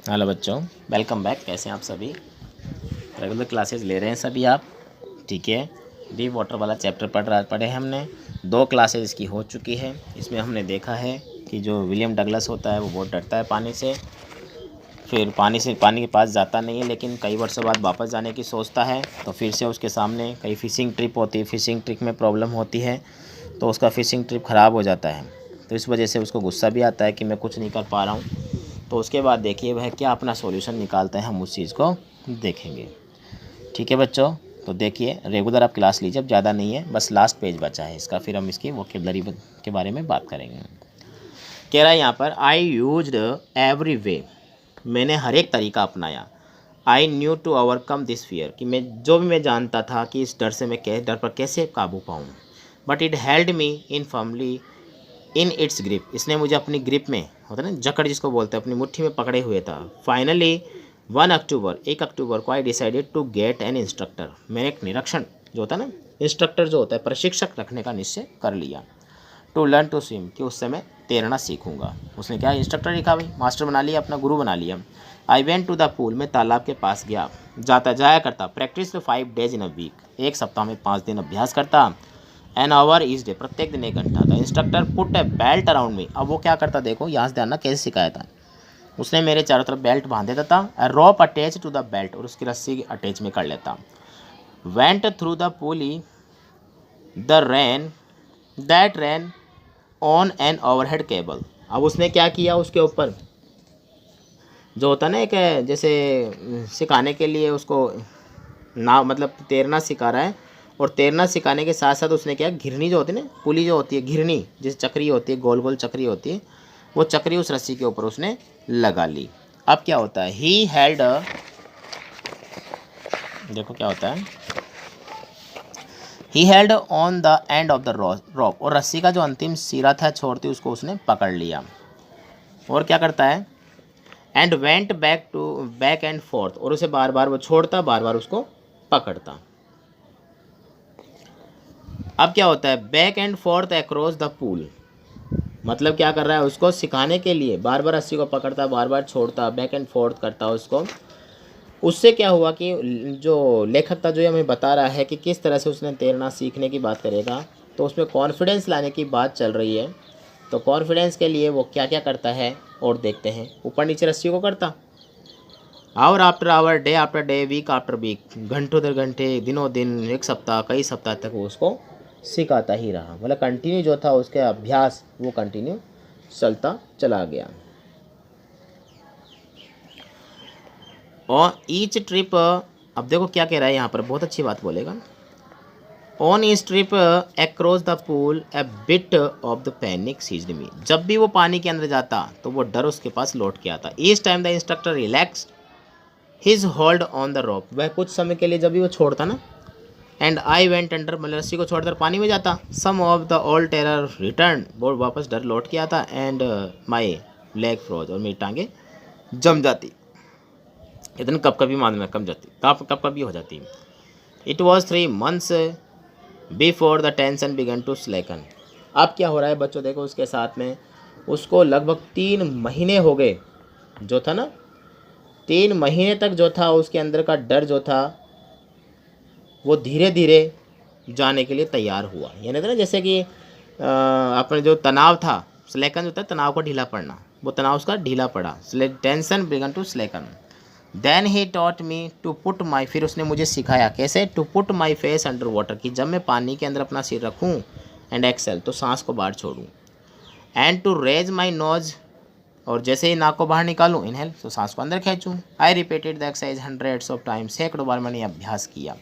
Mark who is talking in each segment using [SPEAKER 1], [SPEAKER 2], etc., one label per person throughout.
[SPEAKER 1] Hello बच्चों, welcome back. कैसे हैं आप सभी? रेगुलर क्लासेस ले रहे हैं सभी आप? ठीक है। डीप वाटर वाला चैप्टर पढ़े हमने। 2 क्लासेस इसकी हो चुकी है। इसमें हमने देखा है कि जो विलियम डगलस होता है वो बहुत डरता है पानी से, फिर पानी के पास जाता नहीं है, लेकिन कई वर्षों बाद वापस जाने की सोचता है। तो फिर से उसके सामने कई फ़िशिंग ट्रिप होती है, फ़िशिंग ट्रिप में प्रॉब्लम होती है, तो उसका फ़िशिंग ट्रिप ख़राब हो जाता है। तो इस वजह से उसको गुस्सा भी आता है कि मैं कुछ नहीं कर पा रहा हूँ। तो उसके बाद देखिए वह क्या अपना सॉल्यूशन निकालते हैं, हम उस चीज़ को देखेंगे। ठीक है बच्चों, तो देखिए रेगुलर आप क्लास लीजिए, अब ज़्यादा नहीं है, बस लास्ट पेज बचा है इसका, फिर हम इसकी वोकेबलरी के बारे में बात करेंगे। कह रहा है यहाँ पर आई यूज्ड एवरी वे, मैंने हर एक तरीका अपनाया। I knew to overcome this fear, कि मैं जानता था कि इस डर पर कैसे काबू पाऊँ। But it held me in firmly in its grip, इसने मुझे अपनी ग्रिप में, होता है ना जकड़ जिसको बोलते हैं, अपनी मुट्ठी में पकड़े हुए था। फाइनली 1 अक्टूबर को I decided to get an instructor, मैंने एक निरीक्षण जो होता है ना, इंस्ट्रक्टर जो होता है प्रशिक्षक रखने का निश्चय कर लिया। टू लर्न टू स्विम, कि उससे मैं तैरना सीखूंगा। उसने क्या इंस्ट्रक्टर लिखा भाई, मास्टर बना लिया, अपना गुरु बना लिया। I went to the pool, मैं तालाब के पास गया, जाया करता। Practice 5 days in a week, एक सप्ताह में 5 दिन अभ्यास करता। एन आवर ईच डे, प्रत्येक दिन 1 घंटा था। इंस्ट्रक्टर पुट ए बेल्ट अराउंड मी, अब वो क्या करता देखो, यहाँ से ध्यान ना कैसे सिखाया था उसने, मेरे चारों तरफ बेल्ट बांध देता था। A rope attach to the belt, और उसकी रस्सी अटैच में कर लेता। Went through the pulley the ran that ran on an overhead cable, अब उसने क्या किया, उसके ऊपर जो होता है ना एक, जैसे सिखाने के लिए उसको ना, मतलब तैरना सिखा रहा है, और तैरना सिखाने के साथ साथ उसने क्या, घिरनी जो होती है ना, पुली जो होती है, घिरनी जिस चक्री होती है, गोल गोल चक्री होती है, वो चक्री उस रस्सी के ऊपर उसने लगा ली। अब क्या होता है, ही हेल्ड, देखो क्या होता है, he held on the end of the rope, और रस्सी का जो अंतिम सिरा था छोड़ती उसको उसने पकड़ लिया। और क्या करता है, and went back and fourth, और उसे बार बार वो छोड़ता, बार बार उसको पकड़ता। अब क्या होता है, back and fourth across the pool, मतलब क्या कर रहा है, उसको सिखाने के लिए बार बार रस्सी को पकड़ता, बार बार छोड़ता, बैक एंड फोर्थ करता उसको। उससे क्या हुआ कि जो लेखक था जो हमें बता रहा है कि किस तरह से उसने तैरना सीखने की बात करेगा, तो उसमें कॉन्फिडेंस लाने की बात चल रही है। तो कॉन्फिडेंस के लिए वो क्या क्या करता है और देखते हैं। ऊपर नीचे रस्सी को करता, hour after hour, day after day, week after week, घंटों दर घंटे, दिनों दिन, एक सप्ताह, कई सप्ताह तक वो उसको सिखाता ही रहा। मतलब कंटिन्यू जो था उसके अभ्यास वो कंटिन्यू चलता चला गया। और ईच ट्रिप, अब देखो क्या कह रहा है यहाँ पर, बहुत अच्छी बात बोलेगा। On each trip across the pool a bit of the panic seized me, जब भी वो पानी के अंदर जाता तो वो डर उसके पास लौट के आता। Each time the instructor relax his hold on the rope, वह कुछ समय के लिए जब भी वो छोड़ता ना, एंड आई वेंट अंडर, मतलब रस्सी को छोड़कर पानी में जाता। Some of the old terror return, वो वापस डर लौट के आता। एंड माई लेग फ्रोज, और मेरी टांगे जम जाती, इतने कब कभी मालूम है कम जाती, कब कभी हो जाती। It was 3 months before the tension began to slacken, अब क्या हो रहा है बच्चों देखो, उसके साथ में उसको लगभग 3 महीने हो गए, जो था ना 3 महीने तक जो था उसके अंदर का डर जो था वो धीरे धीरे जाने के लिए तैयार हुआ। यानी था ना जैसे कि अपने जो तनाव था, स्लेकन जो था तनाव को ढीला पड़ना, वो तनाव उसका ढीला पड़ा, tension began to slacken. Then he taught me to put my, फिर उसने मुझे सिखाया कैसे, to put my face under water, कि जब मैं पानी के अंदर अपना सिर रखूँ, एंड एक्सेल, तो सांस को बाहर छोड़ूँ, and to raise my nose, और जैसे ही नाक को बाहर निकालूँ इनहेल, तो सांस को अंदर खींचूँ। I repeated the exercise hundreds of times, सैकड़ों बार मैंने अभ्यास किया।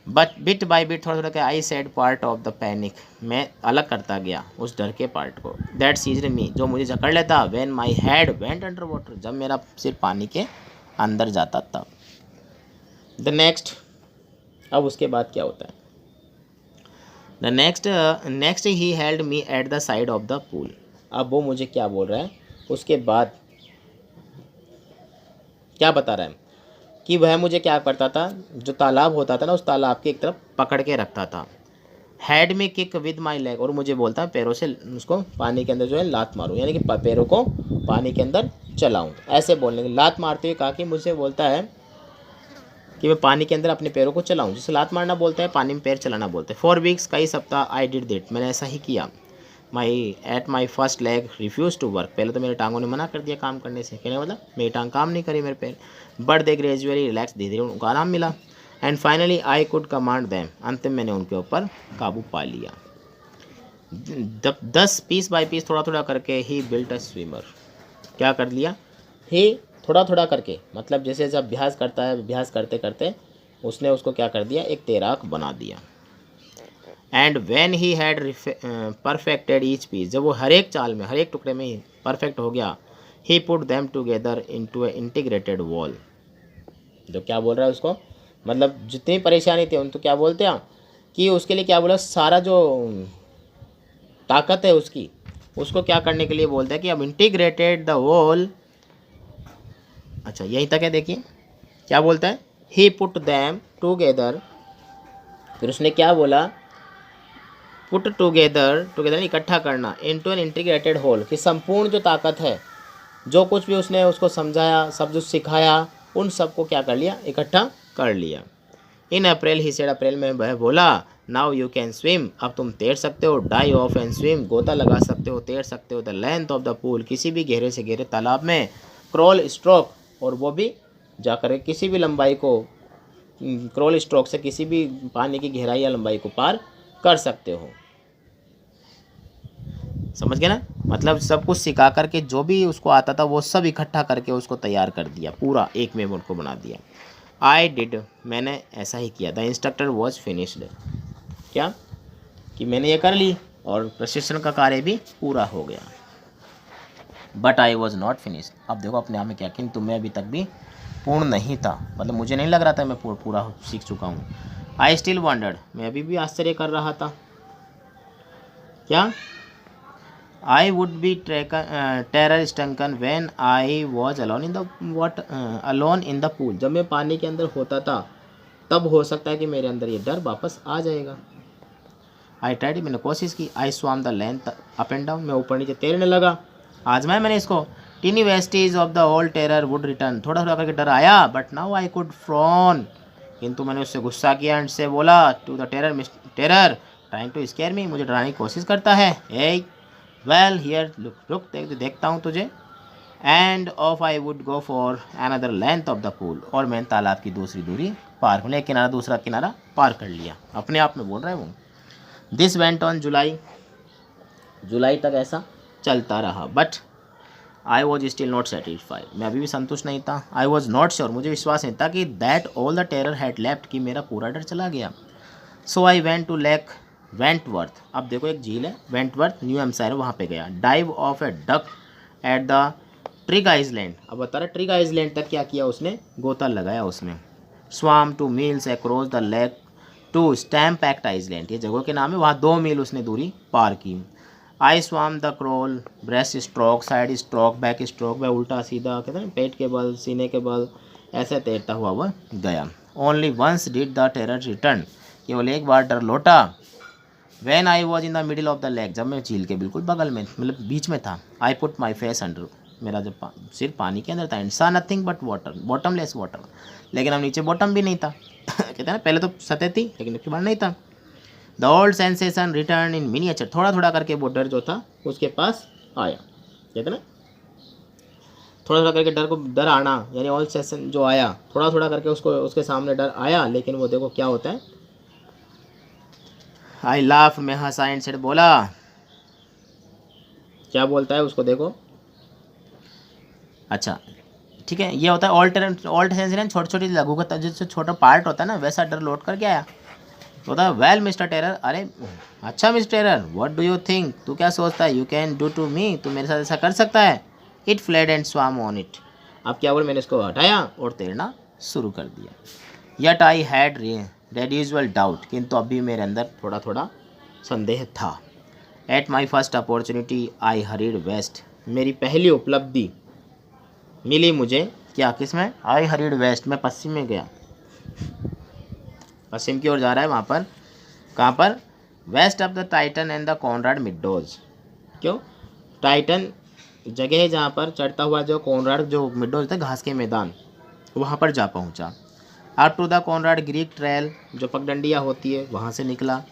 [SPEAKER 1] बट बिट बाई बिट, थोड़ा थोड़ा, I said part of the panic, मैं अलग करता गया उस डर के पार्ट को। दैट सीज्ड मी, जो मुझे जकड़ लेता। When my head went under water, जब मेरा सिर पानी के अंदर जाता तब। द नेक्स्ट, अब उसके बाद क्या होता है, the next he held me at the side of the pool, अब वो मुझे क्या बोल रहा है, उसके बाद क्या बता रहा है कि वह मुझे क्या करता था, जो तालाब होता था ना, उस तालाब की एक तरफ पकड़ के रखता था। हेड में किक विद माई लेग, और मुझे बोलता है पैरों से उसको पानी के अंदर जो है लात मारूं, यानी कि पैरों को पानी के अंदर चलाऊं। ऐसे बोलने के लात मारते हुए कहा कि मुझे बोलता है कि मैं पानी के अंदर अपने पैरों को चलाऊं, जिसे लात मारना बोलते हैं, पानी में पैर चलाना बोलते हैं। 4 वीक्स, कई सप्ताह, आई डिड दैट, मैंने ऐसा ही किया। My first leg refuse to work, पहले तो मेरे टांगों ने मना कर दिया काम करने से, कहने मतलब मेरी टांग काम नहीं करी, मेरे पैर। बट दे ग्रेजुअली रिलैक्स, धीरे धीरे उनको आराम मिला। And finally I could command them, अंतिम मैंने उनके ऊपर काबू पा लिया। 10 पीस बाय पीस, थोड़ा थोड़ा करके ही बिल्ट अ स्विमर, क्या कर लिया ही, थोड़ा थोड़ा करके, मतलब जैसे जैसे अभ्यास करता है, अभ्यास करते करते उसने उसको क्या कर दिया, एक तैराक बना दिया। And when he had perfected each piece, जब वो हर एक चाल में, हर एक टुकड़े में परफेक्ट हो गया, ही पुट देम टुगेदर इनटू ए इंटीग्रेटेड वॉल। जो क्या बोल रहा है उसको, मतलब जितनी परेशानी थी उन तो क्या बोलते हैं कि उसके लिए क्या बोला, सारा जो ताकत है उसकी, उसको क्या करने के लिए बोलते हैं कि अब इंटीग्रेटेड द वॉल। अच्छा यहीं तक है, देखिए क्या बोलता है, ही पुट दैम टुगेदर, फिर उसने क्या बोला, पुट टुगेदर, टुगेदर इकट्ठा करना, इनटू एन इंटीग्रेटेड होल, कि संपूर्ण जो ताकत है, जो कुछ भी उसने उसको समझाया, सब जो सिखाया, उन सबको क्या कर लिया, इकट्ठा कर लिया। इन अप्रैल ही सेड, अप्रैल में वह बोला, नाउ यू कैन स्विम, अब तुम तैर सकते हो, डाई ऑफ एंड स्विम, गोता लगा सकते हो, तैर सकते हो, the length of the pool, किसी भी गहरे से गहरे तालाब में, क्रॉल स्ट्रोक, और वो भी जाकर किसी भी लंबाई को, क्रॉल स्ट्रोक से किसी भी पानी की गहराई या लंबाई को पार कर सकते हो। समझ गए ना, मतलब सब कुछ सिखा करके जो भी उसको आता था वो सब इकट्ठा करके उसको तैयार कर दिया, पूरा एक में उनको बना दिया। आई डिड, मैंने ऐसा ही किया। द इंस्ट्रक्टर वॉज फिनिश्ड, क्या कि मैंने ये कर ली और प्रशिक्षण का कार्य भी पूरा हो गया। But I was not finished, अब देखो अपने आप में क्या, किंतु मैं अभी तक भी पूर्ण नहीं था, मतलब मुझे नहीं लग रहा था मैं पूरा सीख चुका हूँ। आई स्टिल वंडर्ड, मैं अभी भी आश्चर्य कर रहा था, क्या, I would be terror stricken when I was alone in the alone in the pool, जब मैं पानी के अंदर होता था तब हो सकता है कि मेरे अंदर ये डर वापस आ जाएगा। I tried, मैंने कोशिश की। I swam the length up and down, मैं ऊपर नीचे तैरने लगा, आजमाया मैंने इसको। Tiny vestiges of the old terror would return, थोड़ा थोड़ा करके डर आया, but now I could frown, किंतु मैंने उससे गुस्सा किया एंड से बोला, to the terror, terror trying to scare me, मुझे डराने की कोशिश करता है। ए वेल हियर लुक, रुक देखता हूँ तुझे। End of I would go for another length of the pool, और मैंने तालाब की दूसरी दूरी पार कर लिया, किनारा दूसरा किनारा पार कर लिया, अपने आप में बोल रहा है वो। दिस वेंट ऑन जुलाई, जुलाई तक ऐसा चलता रहा। But I was still not satisfied, मैं अभी भी संतुष्ट नहीं था। आई वॉज नॉट श्योर, मुझे विश्वास नहीं था कि that all the terror had left, कि मेरा पूरा डर चला गया। So I went to lake Wentworth, अब देखो एक झील है वेंटवर्थ, न्यू हैम्पशायर, वहाँ पे गया। Dive off a dock at the Trigg Island, अब बता रहा ट्रिग आइसलैंड तक क्या किया उसने, गोता लगाया उसमें। Swam two miles across the lake to Stamp Act Island, ये जगह के नाम है, वहाँ 2 मील उसने दूरी पार की। I swam the crawl, breast stroke, side stroke, back stroke, वह उल्टा सीधा, कहते हैं पेट के बल, सीने के बल, ऐसे तैरता हुआ वह गया। Only once did the terror return, केवल एक बार डर लौटा। When I was in the middle of the lake, जब मैं झील के बिल्कुल बगल में, मतलब बीच में था। I put my face under, मेरा जब सिर पानी के अंदर था। एंड सा nothing but water, bottomless water, लेकिन अब नीचे बॉटम भी नहीं था कहते हैं ना, पहले तो सतह थी लेकिन उसके बाद नहीं था। The old sensation return in miniature, थोड़ा थोड़ा करके वो डर जो था उसके पास आया, कहते ना थोड़ा थोड़ा करके डर को, डर आना यानी ओल्ड सेंसेशन जो आया, थोड़ा थोड़ा करके उसको, उसके सामने डर आया, लेकिन वो देखो क्या होता है। आई लाफ, मैं हंसा, एंड सेड, बोला, क्या बोलता है उसको देखो। अच्छा ठीक है, ये होता है ऑल्ट सेंसेशन, छोटी छोटी लघु का जो छोटा पार्ट होता है ना, वैसा डर लौट कर क्या आया, होता है वेल मिस्टर टेरर, अरे अच्छा mister terror, what do you think, तू क्या सोचता है, you can do to me, तू मेरे साथ ऐसा कर सकता है। It fled and swam on it, अब क्या बोल, मैंने इसको हटाया और तैरना शुरू कर दिया। Yet I had residual doubt, किंतु अभी मेरे अंदर थोड़ा थोड़ा संदेह था। At my first opportunity I hurried west, मेरी पहली उपलब्धि मिली मुझे, क्या किसमें, आई हरीड वेस्ट, मैं पश्चिम में गया, पश्चिम की ओर जा रहा है वहाँ पर, कहाँ पर, west of the Titan and the Conrad Meadows. क्यों, टाइटन जगह है जहाँ पर चढ़ता हुआ जो कॉनराड जो मिडोज था घास के मैदान, वहाँ पर जा पहुँचा। Up to the Conrad Greek trail, जो पगडंडियाँ होती है वहाँ से निकला।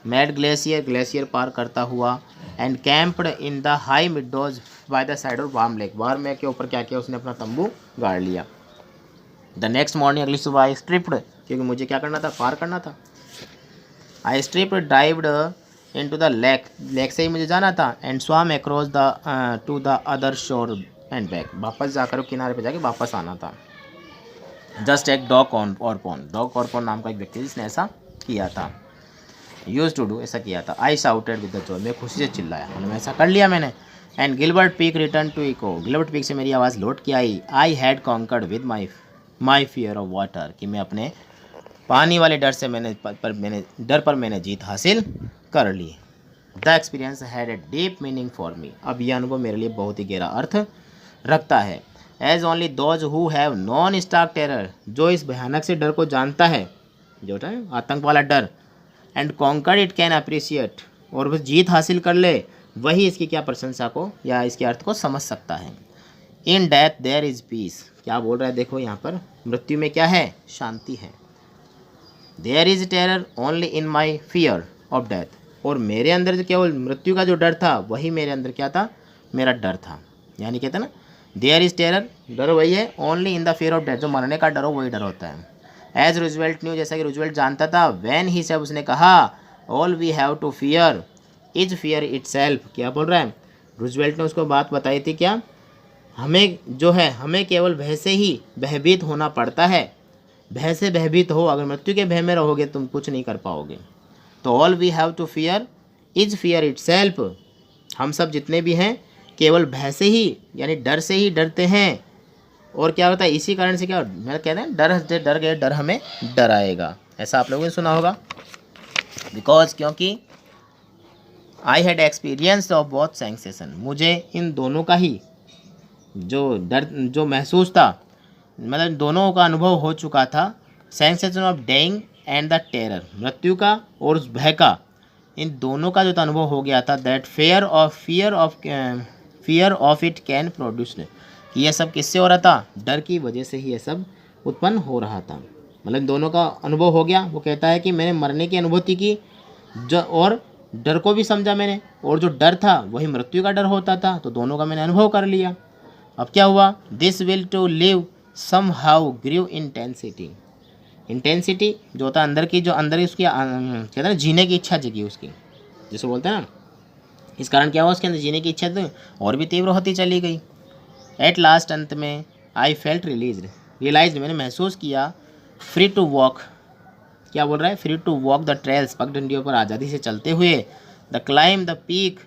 [SPEAKER 1] मैड ग्लेशियर, ग्लेशियर पार करता हुआ। And camped in the high meadows by the side of Warm Lake, Warm Lake के ऊपर क्या किया उसने, अपना तंबू गाड़ लिया। द नेक्स्ट मॉर्निंग, अगली सुबह आई स्ट्रिप्ड, क्योंकि मुझे क्या करना था, पार करना था। I stripped dived into the lake, lake से ही मुझे जाना था। And swam across the to the other shore and back, वापस जाकर किनारे पे जाके वापस आना था। जस्ट एक डॉग ऑरपोन, डॉग ऑरपोन नाम का एक व्यक्ति जिसने ऐसा किया था, यूज टू डू, ऐसा किया था। I shouted with the joy, मैं खुशी से चिल्लाया, मैंने ऐसा कर लिया मैंने। And Gilbert Peak return to echo, Gilbert Peak से मेरी आवाज़ लौट के आई। I had conquered with my fear of water, कि मैं अपने पानी वाले डर से मैंने जीत हासिल कर ली। The experience had a deep meaning for me, अब यह अनुभव मेरे लिए बहुत ही गहरा अर्थ रखता है। As only those who have known stark terror, जो इस भयानक से डर को जानता है, जो है आतंक वाला डर, and conquer it can appreciate, और वह जीत हासिल कर ले, वही इसकी क्या प्रशंसा को या इसके अर्थ को समझ सकता है। In death there is peace, क्या बोल रहा है देखो यहाँ पर, मृत्यु में क्या है, शांति है। There is terror only in my fear of death, और मेरे अंदर जो केवल मृत्यु का जो डर था वही मेरे अंदर क्या था, मेरा डर था। यानी कहते हैं ना, देयर इज टेरर, डर वही है, only in the fear of death, जो मरने का डर हो वही डर होता है। एज रूजवेल्ट न्यू, जैसा कि रूजवेल्ट जानता था। व्हेन ही सेड, उसने कहा, all we have to fear is fear itself, क्या बोल रहा है रूजवेल्ट ने, उसको बात बताई थी क्या, हमें जो है, हमें केवल भय से ही भयभीत होना पड़ता है। भय से भयभीत हो, अगर मृत्यु के भय में रहोगे तुम कुछ नहीं कर पाओगे। तो all we have to fear is fear itself, हम सब जितने भी हैं केवल भय से ही, यानी डर से ही डरते हैं। और क्या होता है, इसी कारण से क्या, मैं कहते हैं डर गए, डर हमें डराएगा, ऐसा आप लोगों ने सुना होगा। बिकॉज, क्योंकि I had experience of both sensation, मुझे इन दोनों का ही जो डर जो महसूस था, मतलब दोनों का अनुभव हो चुका था। Sensation of डेइंग and the terror, मृत्यु का और उस भय का, इन दोनों का जो अनुभव हो गया था। That fear of it can produce, ये सब किससे हो रहा था, डर की वजह से ही ये सब उत्पन्न हो रहा था। मतलब इन दोनों का अनुभव हो गया। वो कहता है कि मैंने मरने की अनुभूति की, जो और डर को भी समझा मैंने, और जो डर था वही मृत्यु का डर होता था, तो दोनों का मैंने अनुभव कर लिया। अब क्या हुआ, this will to live somehow grieve intensity, intensity जो होता है अंदर की, जो अंदर उसकी कहते हैं ना, जीने की इच्छा जगी उसकी, जैसे बोलते हैं ना, इस कारण क्या हुआ, उसके अंदर जीने की इच्छा तो और भी तीव्र होती चली गई। एट लास्ट, अंत में, आई फेल्ट रियलाइज्ड, मैंने महसूस किया, फ्री टू वॉक, क्या बोल रहा है, free to walk the trails, पगडंडियों पर आज़ादी से चलते हुए, the climb the peak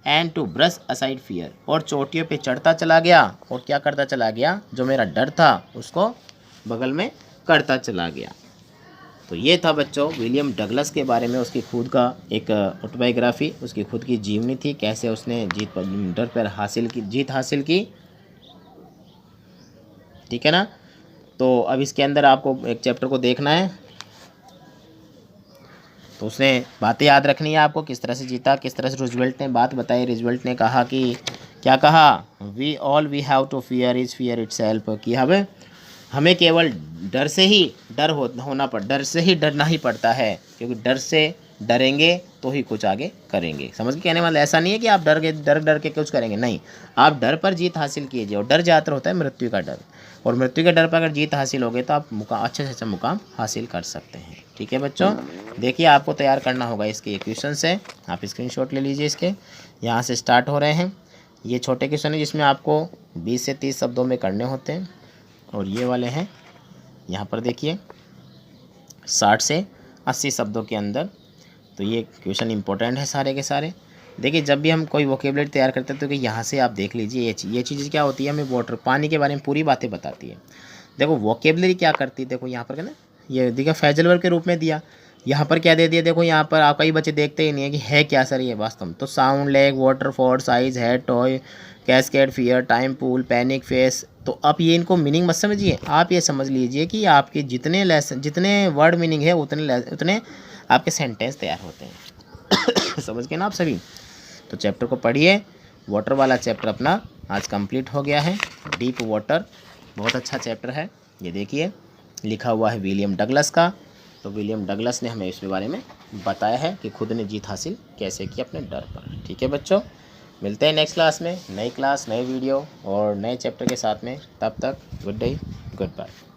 [SPEAKER 1] and to brush aside fear, और चोटियों पे चढ़ता चला गया, और क्या करता चला गया, जो मेरा डर था उसको बगल में करता चला गया। तो ये था बच्चों विलियम डगलस के बारे में, उसकी खुद का एक ऑटोबायोग्राफी, उसकी खुद की जीवनी थी, कैसे उसने डर पर जीत हासिल की, ठीक है ना। तो अब इसके अंदर आपको एक चैप्टर को देखना है, तो उसने बातें याद रखनी है आपको, किस तरह से जीता, किस तरह से रूजवेल्ट ने बात बताई। रूजवेल्ट ने कहा कि क्या कहा, we have to fear is fear itself, कि हमें केवल डर से ही डर से ही डरना ही पड़ता है, क्योंकि डर से डरेंगे तो ही कुछ आगे करेंगे। समझ के कहने वाला ऐसा नहीं है कि आप डर के कुछ करेंगे, नहीं, आप डर पर जीत हासिल कीजिए। और डर ज़्यादातर होता है मृत्यु का डर, और मृत्यु के डर पर अगर जीत हासिल होगी तो आप अच्छे से अच्छा मुकाम हासिल कर सकते हैं। ठीक है बच्चों, देखिए आपको तैयार करना होगा इसके क्वेश्चन से, आप स्क्रीनशॉट ले लीजिए इसके, यहाँ से स्टार्ट हो रहे हैं। ये छोटे क्वेश्चन है जिसमें आपको 20 से 30 शब्दों में करने होते हैं, और ये वाले हैं यहाँ पर देखिए 60 से 80 शब्दों के अंदर। तो ये क्वेश्चन इंपॉर्टेंट है सारे के सारे। देखिए जब भी हम कोई वोकेबुलरी तैयार करते हैं तो कि यहाँ से आप देख लीजिए, ये चीज़ क्या होती है, हमें वाटर पानी के बारे में पूरी बातें बताती है। देखो वोकेबुलरी क्या करती है, देखो यहाँ पर ना ये देखिए फ्रेजल वर्ब के रूप में दिया, यहाँ पर क्या दे दिया, देखो यहाँ पर आप कई बच्चे देखते ही नहीं है कि है क्या सर ये वास्तव में। तो sound, leg, waterfall, size, head, toy, cascade, fear, time, pool, panic, face. तो आप ये इनको मीनिंग मत समझिए, आप ये समझ लीजिए कि आपके जितने वर्ड मीनिंग है उतने आपके सेंटेंस तैयार होते हैं। समझ गए ना आप सभी। तो चैप्टर को पढ़िए, वाटर वाला चैप्टर अपना आज कंप्लीट हो गया है। डीप वाटर बहुत अच्छा चैप्टर है। ये देखिए लिखा हुआ है विलियम डगलस का। तो विलियम डगलस ने हमें इसके बारे में बताया है कि खुद ने जीत हासिल कैसे की अपने डर पर। ठीक है बच्चों, मिलते हैं नेक्स्ट क्लास में, नई क्लास नए वीडियो और नए चैप्टर के साथ में। तब तक गुड डे, गुड बाय।